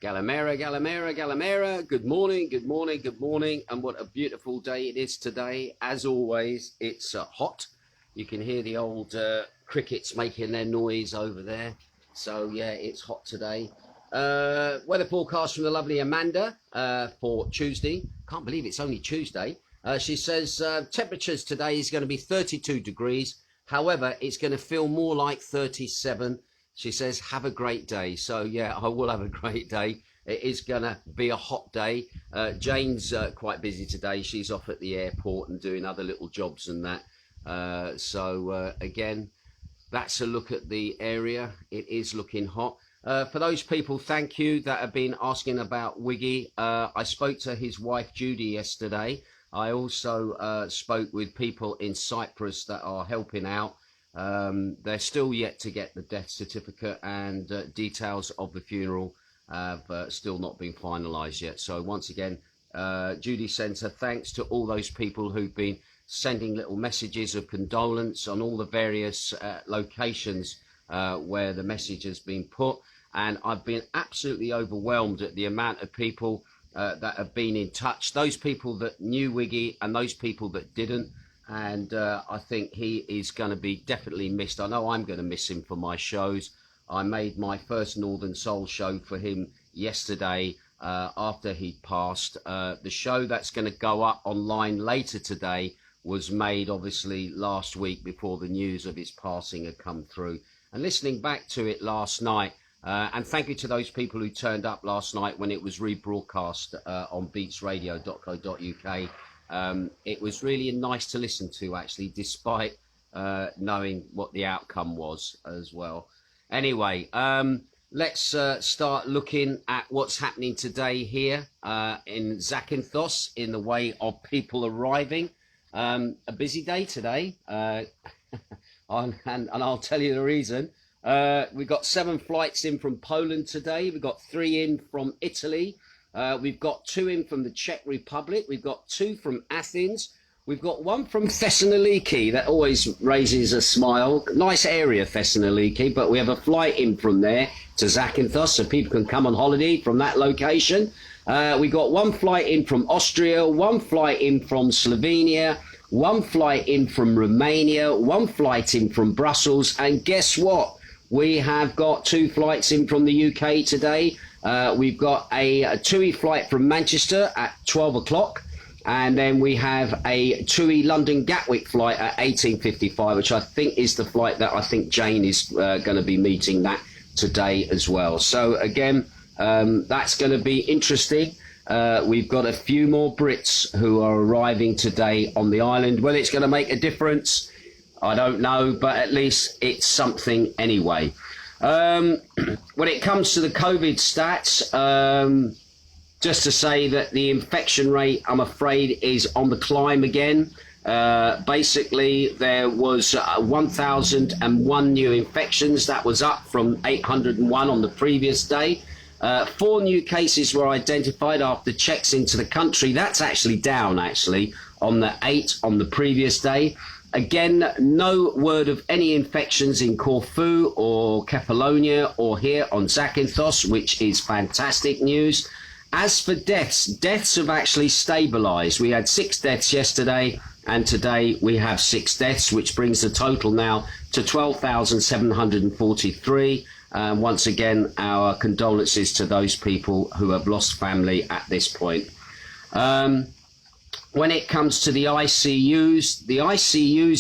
Galamera, Galamera, Galamera. Good morning, good morning, good morning. And what a beautiful day it is today. As always, it's hot. You can hear the old crickets making their noise over there. So, yeah, it's hot today. Weather forecast from the lovely Amanda for Tuesday. Can't believe it's only Tuesday. She says temperatures today is going to be 32 degrees. However, it's going to feel more like 37. She says, have a great day. So, yeah, I will have a great day. It is going to be a hot day. Jane's quite busy today. She's off at the airport and doing other little jobs and that. Again, that's a look at the area. It is looking hot. For those people, thank you, that have been asking about Wiggy. I spoke to his wife, Judy, yesterday. I also spoke with people in Cyprus that are helping out. They're still yet to get the death certificate, and details of the funeral have still not been finalised yet. So once again, Judy sends her thanks to all those people who've been sending little messages of condolence on all the various locations where the message has been put. And I've been absolutely overwhelmed at the amount of people that have been in touch, those people that knew Wiggy and those people that didn't. And I think he is going to be definitely missed. I know I'm going to miss him for my shows. I made my first Northern Soul show for him yesterday after he'd passed. The show that's going to go up online later today was made, obviously, last week before the news of his passing had come through. And listening back to it last night, and thank you to those people who turned up last night when it was rebroadcast on beatsradio.co.uk. It was really nice to listen to, actually, despite knowing what the outcome was as well. Anyway, let's start looking at what's happening today here in Zakynthos in the way of people arriving. A busy day today, and I'll tell you the reason. We've got 7 flights in from Poland today. We've got 3 in from Italy. We've got 2 in from the Czech Republic. We've got 2 from Athens. We've got 1 from Thessaloniki. That always raises a smile. Nice area, Thessaloniki, but we have a flight in from there to Zakynthos, so people can come on holiday from that location. We got 1 flight in from Austria, 1 flight in from Slovenia, 1 flight in from Romania, 1 flight in from Brussels, and guess what? We have got 2 flights in from the UK today. We've got a TUI flight from Manchester at 12 o'clock. And then we have a TUI London Gatwick flight at 18:55, which I think is the flight that I think Jane is going to be meeting that today as well. So again, that's going to be interesting. We've got a few more Brits who are arriving today on the island. Whether it's going to make a difference, I don't know, but at least it's something anyway. When it comes to the COVID stats, just to say that the infection rate, I'm afraid, is on the climb again. Basically, there was 1,001 new infections. That was up from 801 on the previous day. 4 new cases were identified after checks into the country. That's actually down, on the 8 on the previous day. Again, no word of any infections in Corfu or Cephalonia or here on Zakynthos, which is fantastic news. As for deaths have actually stabilised. We had 6 deaths yesterday, and today we have 6 deaths, which brings the total now to 12,743. Once again, our condolences to those people who have lost family at this point. When it comes to the ICUs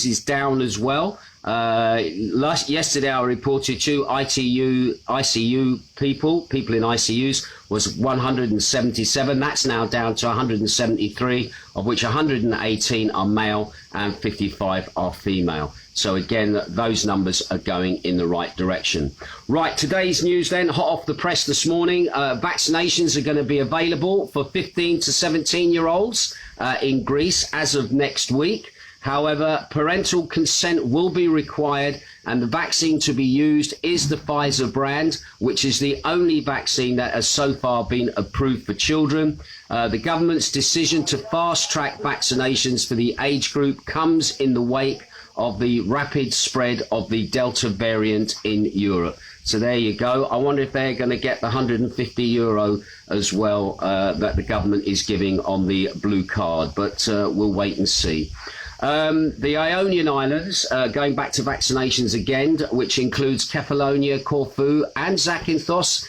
is down as well. Yesterday I reported to ICU people in ICUs was 177. That's now down to 173, of which 118 are male and 55 are female. So again, those numbers are going in the right direction. Right, today's news then, hot off the press this morning. Vaccinations are going to be available for 15 to 17-year-olds in Greece as of next week. However, parental consent will be required, and the vaccine to be used is the Pfizer brand, which is the only vaccine that has so far been approved for children. The government's decision to fast-track vaccinations for the age group comes in the wake of the rapid spread of the Delta variant in Europe. So there you go. I wonder if they're going to get the €150 as well that the government is giving on the blue card, but we'll wait and see. The Ionian Islands, going back to vaccinations again, which includes Cephalonia, Corfu and Zakynthos,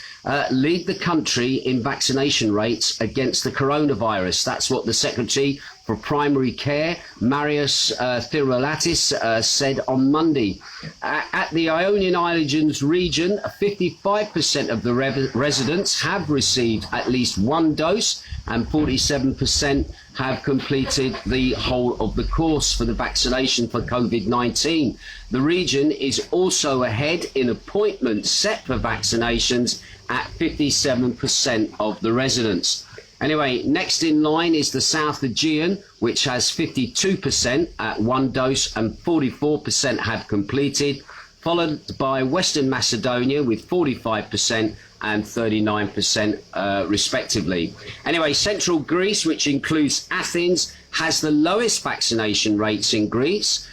lead the country in vaccination rates against the coronavirus. That's what the Secretary for Primary Care, Marius Thirolatis, said on Monday. At the Ionian Islands region, 55% of the residents have received at least one dose and 47% have completed the whole of the course for the vaccination for COVID-19. The region is also ahead in appointments set for vaccinations at 57% of the residents. Anyway, next in line is the South Aegean, which has 52% at one dose and 44% have completed, followed by Western Macedonia with 45% and 39% respectively. Anyway, central Greece, which includes Athens, has the lowest vaccination rates in Greece,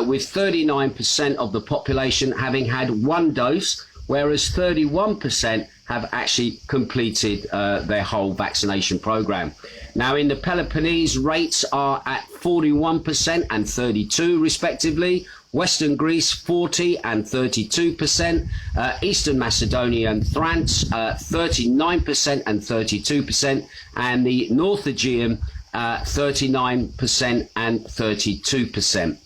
with 39% of the population having had one dose, whereas 31% have actually completed their whole vaccination program. Now, in the Peloponnese, rates are at 41% and 32% respectively. Western Greece, 40% and 32%. Eastern Macedonia and Thrace, 39% and 32%. And the North Aegean, 39% and 32%.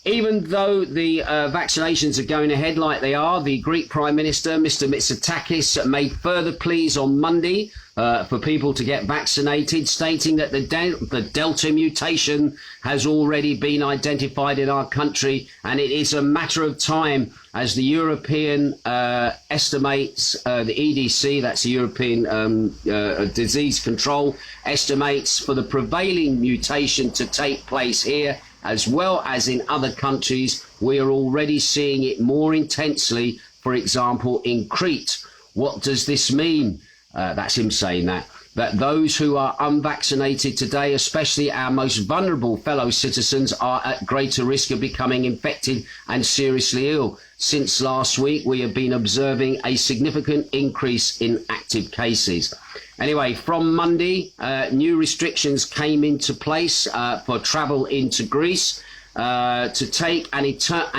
Even though the vaccinations are going ahead like they are, the Greek Prime Minister, Mr. Mitsotakis, made further pleas on Monday for people to get vaccinated, stating that the Delta mutation has already been identified in our country, and it is a matter of time as the European estimates, the EDC, that's the European Disease Control, estimates for the prevailing mutation to take place here, as well as in other countries. We are already seeing it more intensely, for example, in Crete. What does this mean? That's him saying that those who are unvaccinated today, especially our most vulnerable fellow citizens, are at greater risk of becoming infected and seriously ill. Since last week, we have been observing a significant increase in active cases. Anyway, from Monday, new restrictions came into place for travel into Greece. To take an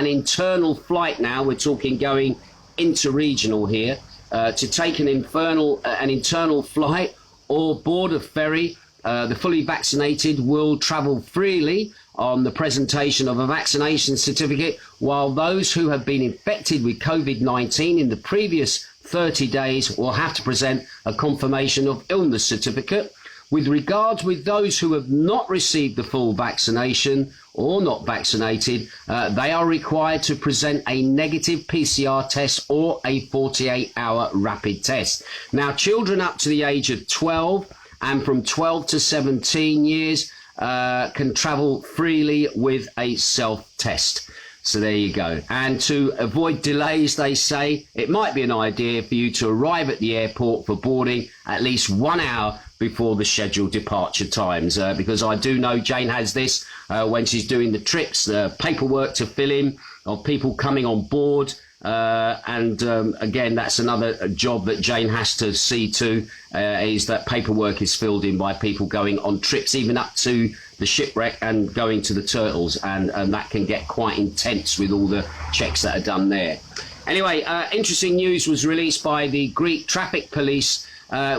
internal flight now, we're talking going interregional here, to take an internal flight or board a ferry, the fully vaccinated will travel freely on the presentation of a vaccination certificate, while those who have been infected with COVID-19 in the previous 30 days will have to present a confirmation of illness certificate. With regards with those who have not received the full vaccination or not vaccinated, they are required to present a negative PCR test or a 48-hour rapid test. Now, children up to the age of 12 and from 12 to 17 years can travel freely with a self-test. So there you go. And to avoid delays, they say, it might be an idea for you to arrive at the airport for boarding at least 1 hour before the scheduled departure times, because I do know Jane has this when she's doing the trips, the paperwork to fill in of people coming on board. Again, that's another job that Jane has to see to, is that paperwork is filled in by people going on trips, even up to the shipwreck and going to the turtles, and that can get quite intense with all the checks that are done there. Anyway, interesting news was released by the Greek traffic police,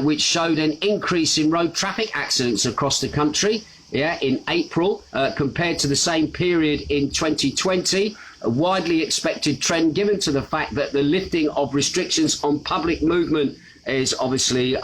which showed an increase in road traffic accidents across the country, in April, compared to the same period in 2020. A widely expected trend given to the fact that the lifting of restrictions on public movement is obviously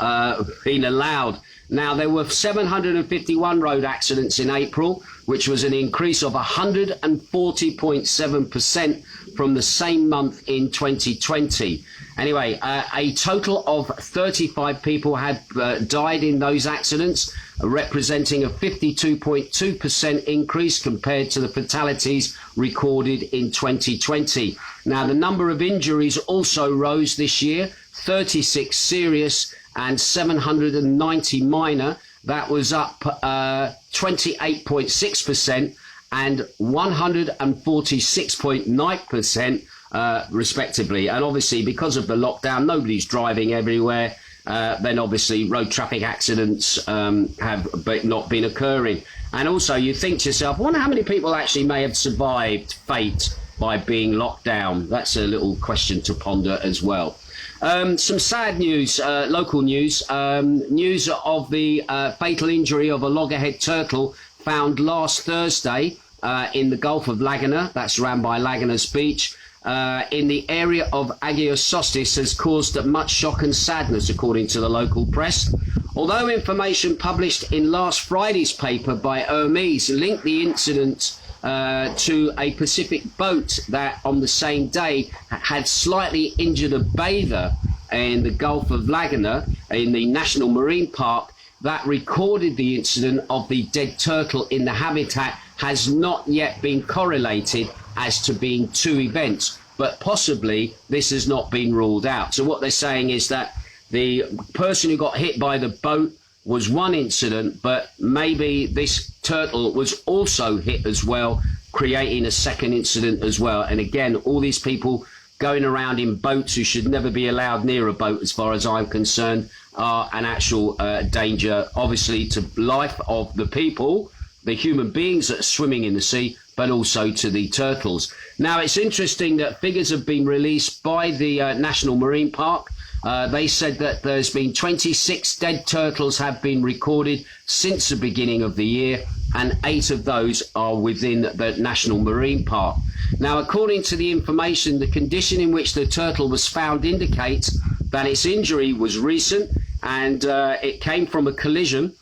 been allowed. Now, there were 751 road accidents in April, which was an increase of 140.7% from the same month in 2020. Anyway, a total of 35 people had died in those accidents, representing a 52.2% increase compared to the fatalities recorded in 2020. Now, the number of injuries also rose this year, 36 serious and 790 minor. That was up 28.6%. and 146.9%, respectively. And obviously, because of the lockdown, nobody's driving everywhere. Then obviously road traffic accidents have not been occurring. And also you think to yourself, I wonder how many people actually may have survived fate by being locked down. That's a little question to ponder as well. Some sad news, local news, news of the fatal injury of a loggerhead turtle found last Thursday in the Gulf of Laguna, that's around by Lagunas Beach, in the area of Agiosostis has caused much shock and sadness, according to the local press. Although information published in last Friday's paper by Hermes linked the incident to a Pacific boat that on the same day had slightly injured a bather in the Gulf of Laguna in the National Marine Park that recorded the incident of the dead turtle in the habitat, has not yet been correlated as to being two events, but possibly this has not been ruled out. So what they're saying is that the person who got hit by the boat was one incident, but maybe this turtle was also hit as well, creating a second incident as well. And again, all these people going around in boats who should never be allowed near a boat, as far as I'm concerned, are an actual danger, obviously, to life of the people, the human beings that are swimming in the sea, but also to the turtles. Now, it's interesting that figures have been released by the National Marine Park. They said that there's been 26 dead turtles have been recorded since the beginning of the year, and 8 of those are within the National Marine Park. Now, according to the information, the condition in which the turtle was found indicates that its injury was recent and it came from a collision.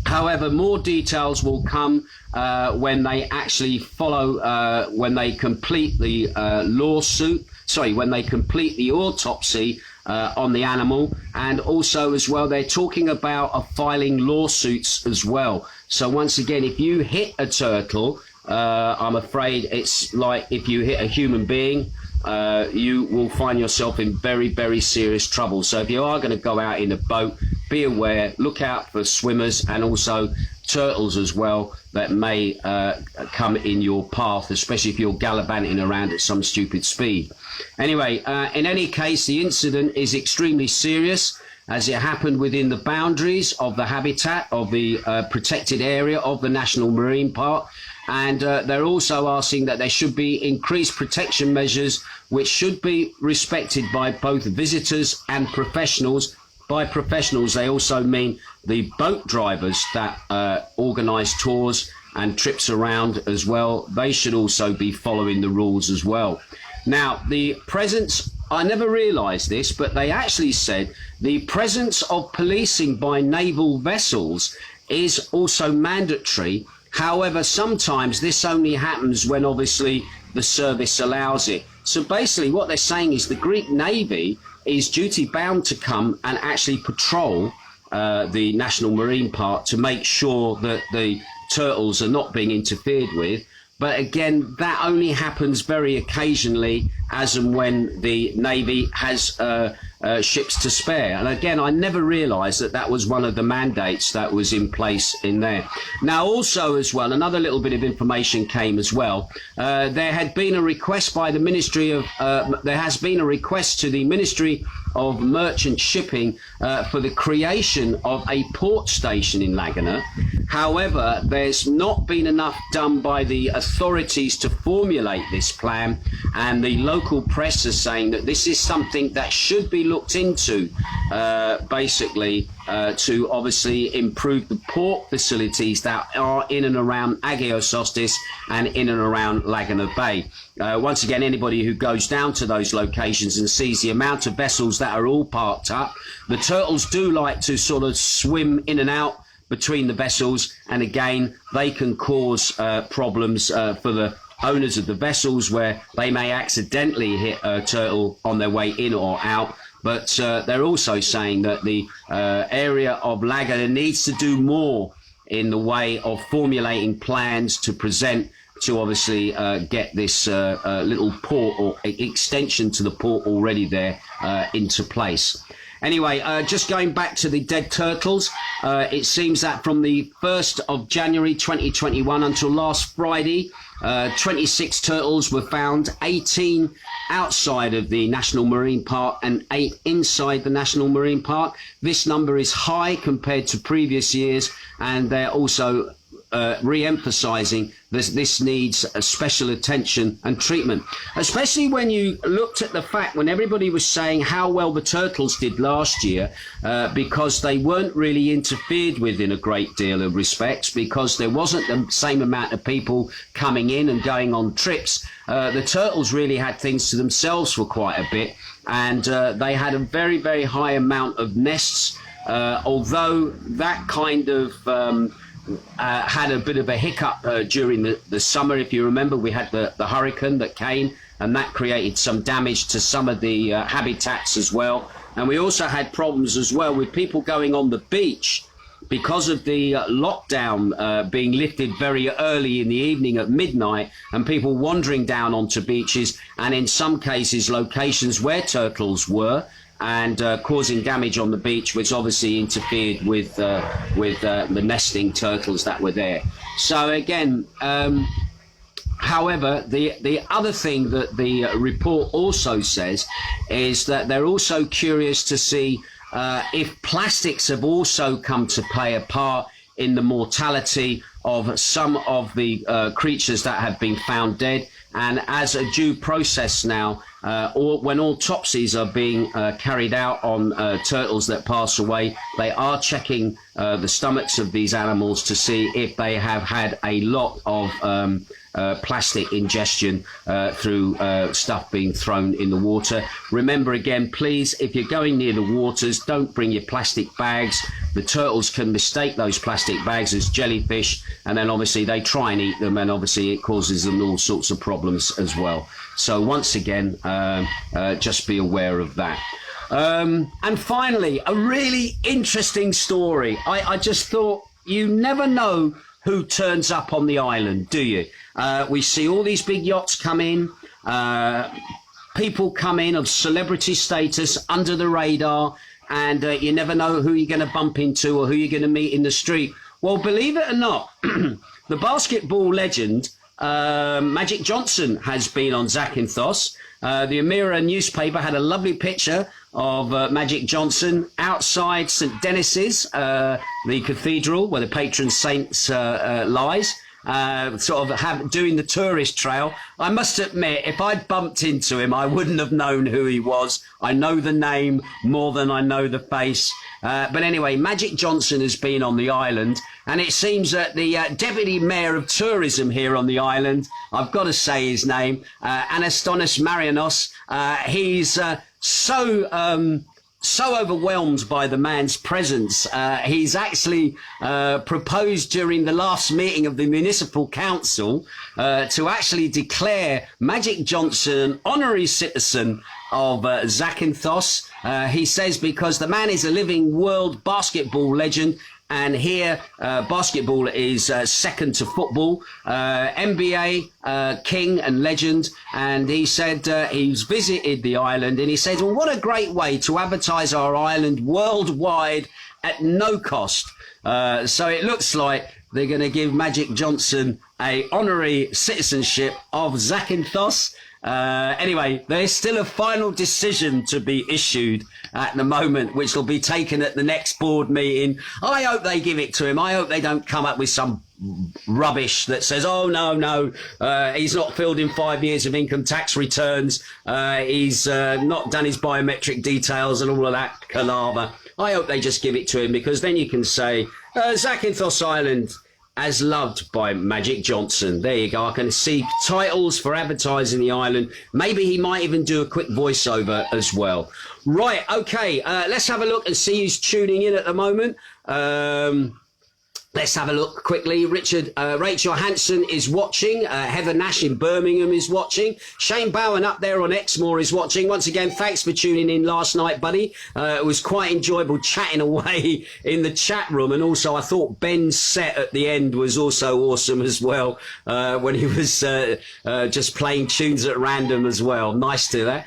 However, more details will come when they actually follow, when they complete the when they complete the autopsy on the animal. And also as well, they're talking about filing lawsuits as well. So once again, if you hit a turtle, I'm afraid it's like if you hit a human being, you will find yourself in very, very serious trouble. So if you are going to go out in a boat, be aware, look out for swimmers and also turtles as well that may come in your path, especially if you're gallivanting around at some stupid speed. Anyway, in any case, the incident is extremely serious as it happened within the boundaries of the habitat of the protected area of the National Marine Park. And they're also asking that there should be increased protection measures, which should be respected by both visitors and professionals. By professionals, they also mean the boat drivers that organise tours and trips around as well. They should also be following the rules as well. Now, the presence, I never realised this, but they actually said the presence of policing by naval vessels is also mandatory. However, sometimes this only happens when obviously the service allows it. So basically what they're saying is the Greek Navy is duty bound to come and actually patrol the National Marine Park to make sure that the turtles are not being interfered with. But again, that only happens very occasionally, as and when the Navy has ships to spare. And again, I never realised that that was one of the mandates that was in place in there. Now, also as well, another little bit of information came as well. There had been a request by the Ministry of, there has been a request to the Ministry of Merchant Shipping for the creation of a port station in Laguna. However, there's not been enough done by the authorities to formulate this plan, and the local press is saying that this is something that should be looked into, basically to obviously improve the port facilities that are in and around Agiosostis and in and around Laguna Bay. Once again, anybody who goes down to those locations and sees the amount of vessels that are all parked up, the turtles do like to sort of swim in and out between the vessels, and again, they can cause problems for the owners of the vessels, where they may accidentally hit a turtle on their way in or out. But they're also saying that the area of Laguna needs to do more in the way of formulating plans to present to obviously get this little port or extension to the port already there into place. Anyway, just going back to the dead turtles, it seems that from the 1st of January 2021 until last Friday, 26 turtles were found, 18 outside of the National Marine Park and 8 inside the National Marine Park. This number is high compared to previous years, and they're also re-emphasizing this needs a special attention and treatment, especially when you looked at the fact when everybody was saying how well the turtles did last year, because they weren't really interfered with in a great deal of respects, because there wasn't the same amount of people coming in and going on trips. The turtles really had things to themselves for quite a bit, and they had a very, very high amount of nests, although that kind of had a bit of a hiccup during the summer. If you remember, we had the hurricane that came, and that created some damage to some of the habitats as well. And we also had problems as well with people going on the beach because of the lockdown being lifted very early in the evening at midnight, and people wandering down onto beaches, and in some cases locations where turtles were, and causing damage on the beach, which obviously interfered with the nesting turtles that were there. So again, however, the other thing that the report also says is that they're also curious to see if plastics have also come to play a part in the mortality of some of the creatures that have been found dead. And as a due process now, when autopsies are being carried out on turtles that pass away, they are checking the stomachs of these animals to see if they have had a lot of plastic ingestion through stuff being thrown in the water. Remember again, please, if you're going near the waters, don't bring your plastic bags. The turtles can mistake those plastic bags as jellyfish, and then obviously they try and eat them, and obviously it causes them all sorts of problems as well. So once again, just be aware of that. And finally, a really interesting story. I just thought, you never know who turns up on the island, do you? We see all these big yachts come in, people come in of celebrity status under the radar, and you never know who you're going to bump into or who you're going to meet in the street. Well, believe it or not, the basketball legend Magic Johnson has been on Zakynthos. The Amira newspaper had a lovely picture of Magic Johnson outside St. Denis's, the cathedral where the patron saint lies. Doing the tourist trail. I must admit, if I'd bumped into him, I wouldn't have known who he was. I know the name more than I know the face. But anyway, Magic Johnson has been on the island, and it seems that the Deputy Mayor of Tourism here on the island, I've got to say his name, Anastonis Marianos, he's so overwhelmed by the man's presence, he's actually proposed during the last meeting of the municipal council to actually declare Magic Johnson an honorary citizen of Zakynthos. He says because the man is a living world basketball legend, and here basketball is second to football, NBA king and legend. And he said he's visited the island, and he said, well, what a great way to advertise our island worldwide at no cost. So it looks like they're going to give Magic Johnson a honorary citizenship of Zakynthos. Anyway, there's still a final decision to be issued at the moment, which will be taken at the next board meeting. I hope they give it to him. I hope they don't come up with some rubbish that says, oh, no, he's not filled in 5 years of income tax returns. He's not done his biometric details and all of that palaver. I hope they just give it to him, because then you can say, Zakynthos Island as loved by Magic Johnson. There you go. I can see titles for advertising the island. Maybe he might even do a quick voiceover as well. Right, okay, let's have a look and see who's tuning in at the moment. Let's have a look quickly. Rachel Hanson is watching. Heather Nash in Birmingham is watching. Shane Bowen up there on Exmoor is watching. Once again, thanks for tuning in last night, buddy. It was quite enjoyable chatting away in the chat room. And also, I thought Ben's set at the end was also awesome as well, when he was just playing tunes at random as well. Nice to that.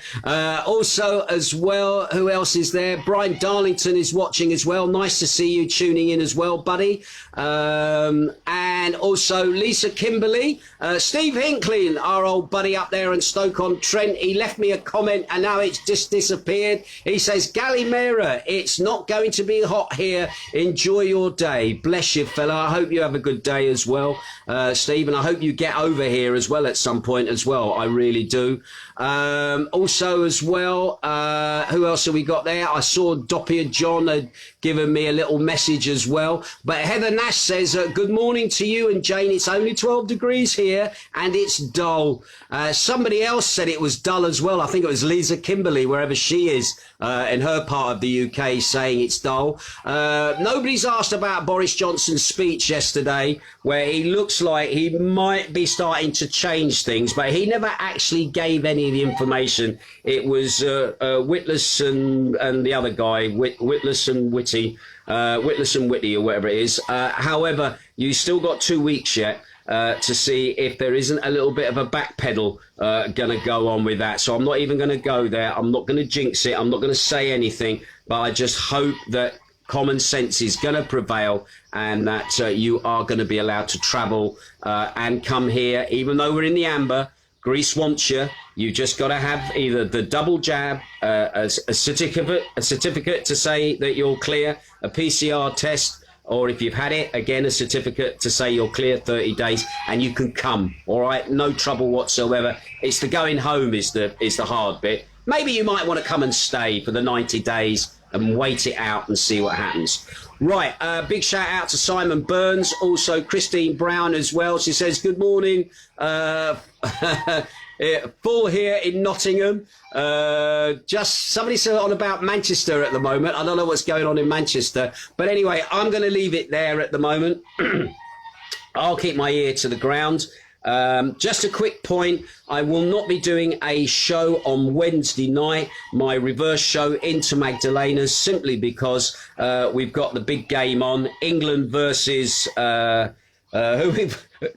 Also, as well, who else is there? Brian Darlington is watching as well. Nice to see you tuning in as well, buddy. And also Lisa Kimberley, Steve Hinckley, our old buddy up there in Stoke-on-Trent. He left me a comment and now it's just disappeared. He says, Gallimera, it's not going to be hot here. Enjoy your day. Bless you, fella. I hope you have a good day as well, Steve, and I hope you get over here as well at some point as well. I really do. Also as well, who else have we got there? I saw Doppia John had given me a little message as well. But Heather Nash says, good morning to you and Jane. It's only 12 degrees here and it's dull. Somebody else said it was dull as well. I think it was Lisa Kimberley, wherever she is in her part of the UK, saying it's dull. Nobody's asked about Boris Johnson's speech yesterday, where he looks like he might be starting to change things, but he never actually gave any of the information. It was Witless and the other guy, Witless and Whitty, Witless and Whitty, or whatever it is. However, you still got 2 weeks yet to see if there isn't a little bit of a backpedal going to go on with that. So I'm not even going to go there. I'm not going to jinx it. I'm not going to say anything, but I just hope that common sense is going to prevail and that you are going to be allowed to travel and come here, even though we're in the amber. Greece wants you. You just got to have either the double jab, a certificate to say that you're clear, a PCR test, or if you've had it, again, a certificate to say you're clear 30 days and you can come. All right, no trouble whatsoever. It's the going home is the hard bit. Maybe you might want to come and stay for the 90 days and wait it out and see what happens. Right, big shout out to Simon Burns, also Christine Brown as well. She says, good morning, full here in Nottingham. Just somebody said on about Manchester at the moment. I don't know what's going on in Manchester. But anyway, I'm going to leave it there at the moment. I'll keep my ear to the ground. Just a quick point, I will not be doing a show on Wednesday night, my reverse show into Magdalena's, simply because we've got the big game on, England versus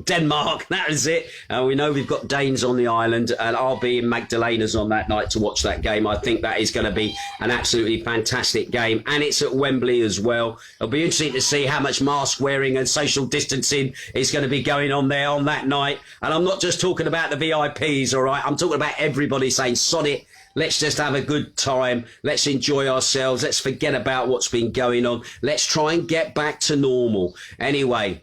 Denmark, that is it. We know we've got Danes on the island, and I'll be in Magdalena's on that night to watch that game. I think that is going to be an absolutely fantastic game, and it's at Wembley as well. It'll be interesting to see how much mask wearing and social distancing is going to be going on there on that night. And I'm not just talking about the VIPs, all right? I'm talking about everybody saying, sod it. Let's just have a good time. Let's enjoy ourselves. Let's forget about what's been going on. Let's try and get back to normal. Anyway,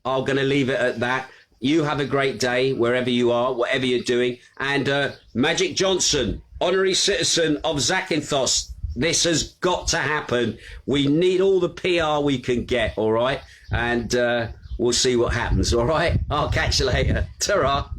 I'm going to leave it at that. You have a great day wherever you are, whatever you're doing. And Magic Johnson, honorary citizen of Zakynthos, this has got to happen. We need all the PR we can get, all right? And we'll see what happens, all right? I'll catch you later. Ta-ra.